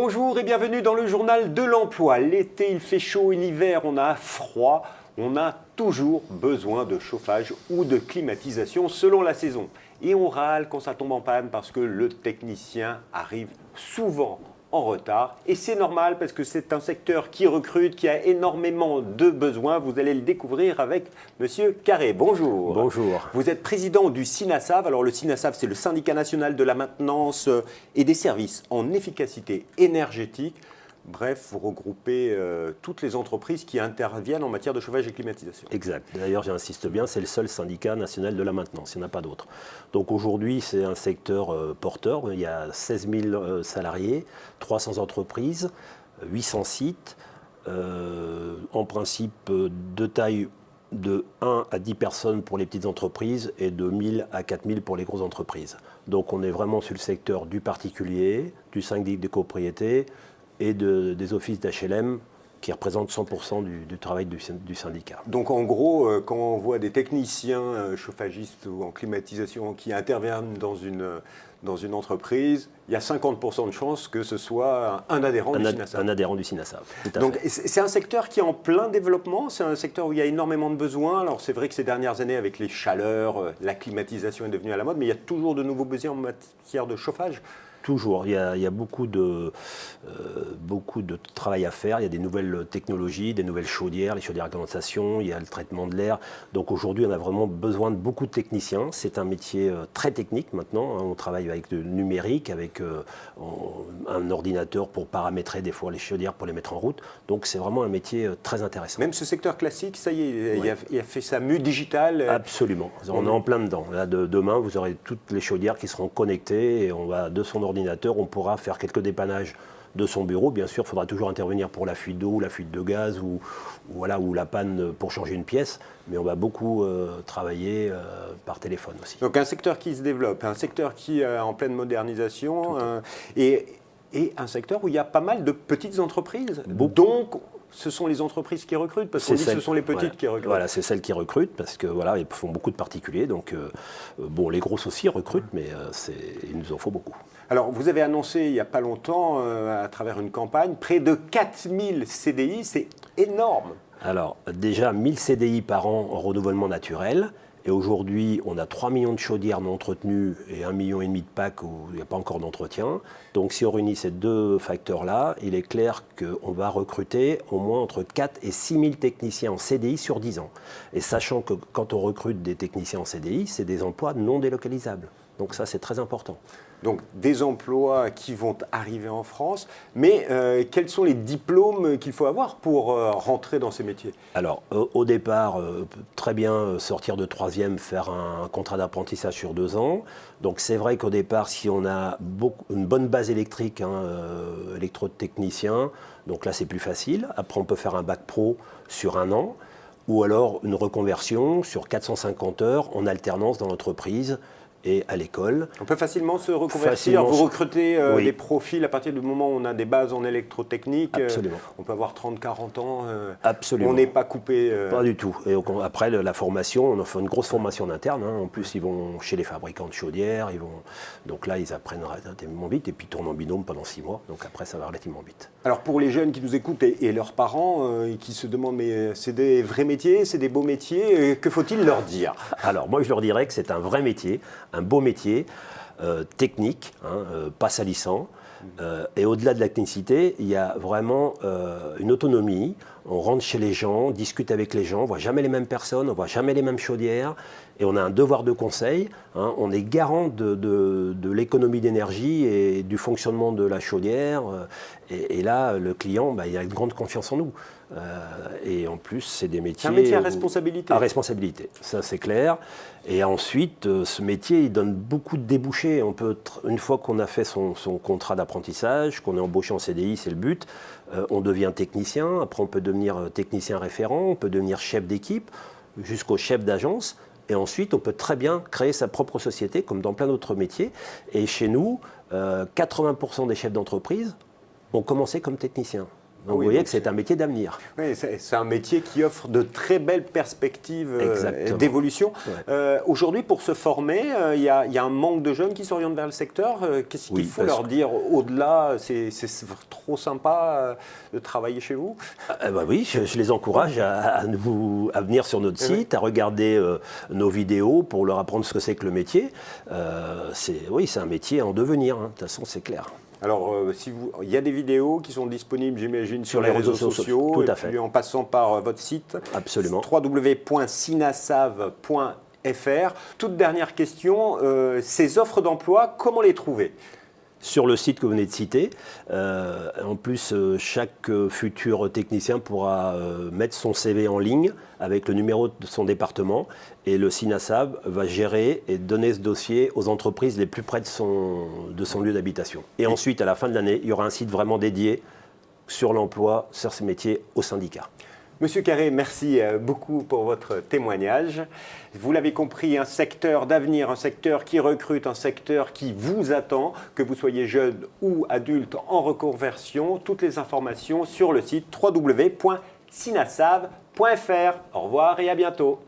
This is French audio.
Bonjour et bienvenue dans le journal de l'emploi. L'été, il fait chaud et l'hiver, on a froid. On a toujours besoin de chauffage ou de climatisation selon la saison. Et on râle quand ça tombe en panne parce que le technicien arrive souvent en retard. Et c'est normal parce que c'est un secteur qui recrute, qui a énormément de besoins. Vous allez le découvrir avec Monsieur Carré. Bonjour. Bonjour. Vous êtes président du SINASAV. Alors le SINASAV, c'est le syndicat national de la maintenance et des services en efficacité énergétique. Bref, vous regroupez toutes les entreprises qui interviennent en matière de chauffage et climatisation. Exact. D'ailleurs, j'insiste bien, c'est le seul syndicat national de la maintenance. Il n'y en a pas d'autre. Donc aujourd'hui, c'est un secteur porteur. Il y a 16 000 salariés, 300 entreprises, 800 sites. En principe, de taille de 1 à 10 personnes pour les petites entreprises et de 1000 à 4000 pour les grosses entreprises. Donc on est vraiment sur le secteur du particulier, du syndic de copropriété, et des offices d'HLM qui représentent 100% du travail du syndicat. Donc en gros, quand on voit des techniciens chauffagistes ou en climatisation qui interviennent dans une entreprise, il y a 50% de chances que ce soit un adhérent du SINASAV. Un adhérent du SINASAV, tout à Donc fait. c'est un secteur qui est en plein développement, c'est un secteur où il y a énormément de besoins. Alors c'est vrai que ces dernières années, avec les chaleurs, la climatisation est devenue à la mode, mais il y a toujours de nouveaux besoins en matière de chauffage. Toujours, il y a beaucoup de travail à faire, il y a des nouvelles technologies, des nouvelles chaudières, les chaudières à condensation, il y a le traitement de l'air. Donc aujourd'hui, on a vraiment besoin de beaucoup de techniciens. C'est un métier très technique maintenant, on travaille avec le numérique, avec un ordinateur pour paramétrer des fois les chaudières, pour les mettre en route. Donc c'est vraiment un métier très intéressant. Même ce secteur classique, ça y est, Ouais. il a fait sa mue digitale. Absolument, on est en plein dedans. Là, demain, vous aurez toutes les chaudières qui seront connectées et on va de son ordinateur, on pourra faire quelques dépannages de son bureau. Bien sûr, il faudra toujours intervenir pour la fuite d'eau, la fuite de gaz ou la panne pour changer une pièce. Mais on va beaucoup travailler par téléphone aussi. Donc un secteur qui se développe, un secteur qui est en pleine modernisation et un secteur où il y a pas mal de petites entreprises. Donc ce sont les entreprises qui recrutent, parce qu'on dit que ce sont les petites qui recrutent. Voilà, c'est celles qui recrutent, parce que voilà, ils font beaucoup de particuliers. Donc, bon, les grosses aussi recrutent, mais il nous en faut beaucoup. Alors, vous avez annoncé il n'y a pas longtemps, à travers une campagne, près de 4000 CDI, c'est énorme. Alors, déjà 1000 CDI par an en renouvellement naturel. Et aujourd'hui, on a 3 millions de chaudières non entretenues et 1,5 million de packs où il n'y a pas encore d'entretien. Donc si on réunit ces deux facteurs-là, il est clair qu'on va recruter au moins entre 4 et 6 000 techniciens en CDI sur 10 ans. Et sachant que quand on recrute des techniciens en CDI, c'est des emplois non délocalisables. Donc ça, c'est très important. Donc des emplois qui vont arriver en France, mais quels sont les diplômes qu'il faut avoir pour rentrer dans ces métiers? Alors au départ, très bien sortir de 3e, faire un contrat d'apprentissage sur 2 ans. Donc c'est vrai qu'au départ, si on a une bonne base électrique, électrotechnicien, donc là c'est plus facile. Après on peut faire un bac pro sur 1 an, ou alors une reconversion sur 450 heures en alternance dans l'entreprise et à l'école. On peut facilement se reconvertir. Vous recrutez oui. des profils à partir du moment où on a des bases en électrotechnique. Absolument. On peut avoir 30-40 ans. Absolument. On n'est pas coupé. Pas du tout. Et après, la formation, on en fait une grosse formation en interne. En plus, ils vont chez les fabricants de chaudières. Donc là, ils apprennent relativement vite et puis ils tournent en binôme pendant 6 mois. Donc après, ça va relativement vite. Alors pour les jeunes qui nous écoutent et leurs parents et qui se demandent mais c'est des vrais métiers, c'est des beaux métiers, que faut-il leur dire? Alors moi, je leur dirais que c'est un vrai métier, un beau métier, technique, pas salissant. Et au-delà de la technicité, il y a vraiment une autonomie. On rentre chez les gens, on discute avec les gens, on ne voit jamais les mêmes personnes, on ne voit jamais les mêmes chaudières. Et on a un devoir de conseil. On est garant de l'économie d'énergie et du fonctionnement de la chaudière. Et là, le client, il a une grande confiance en nous. Et en plus, c'est des métiers... C'est un métier à responsabilité. À responsabilité, ça c'est clair. Et ensuite, ce métier, il donne beaucoup de débouchés. Une fois qu'on a fait son contrat d'apprentissage, qu'on est embauché en CDI, c'est le but, on devient technicien. Après, on peut devenir technicien référent, on peut devenir chef d'équipe, jusqu'au chef d'agence. Et ensuite, on peut très bien créer sa propre société, comme dans plein d'autres métiers. Et chez nous, 80% des chefs d'entreprise ont commencé comme techniciens. Donc vous voyez que c'est un métier d'avenir. Oui, c'est un métier qui offre de très belles perspectives d'évolution. Ouais. Aujourd'hui, pour se former, il y a un manque de jeunes qui s'orientent vers le secteur. Qu'est-ce qu'il faut leur dire au-delà? C'est trop sympa de travailler chez vous? Oui, je les encourage à venir sur notre site, à regarder nos vidéos pour leur apprendre ce que c'est que le métier. C'est un métier en devenir, hein. De toute façon, c'est clair. Alors, il y a des vidéos qui sont disponibles, j'imagine, sur les réseaux sociaux, tout à fait. Puis en passant par votre site, absolument, www.sinasave.fr. Toute dernière question, ces offres d'emploi, comment les trouver? Sur le site que vous venez de citer. En plus, chaque futur technicien pourra mettre son CV en ligne avec le numéro de son département et le Sinasave va gérer et donner ce dossier aux entreprises les plus près de son lieu d'habitation. Et ensuite, à la fin de l'année, il y aura un site vraiment dédié sur l'emploi, sur ces métiers au syndicat. Monsieur Carré, merci beaucoup pour votre témoignage. Vous l'avez compris, un secteur d'avenir, un secteur qui recrute, un secteur qui vous attend, que vous soyez jeune ou adulte en reconversion. Toutes les informations sur le site www.sinasave.fr. Au revoir et à bientôt.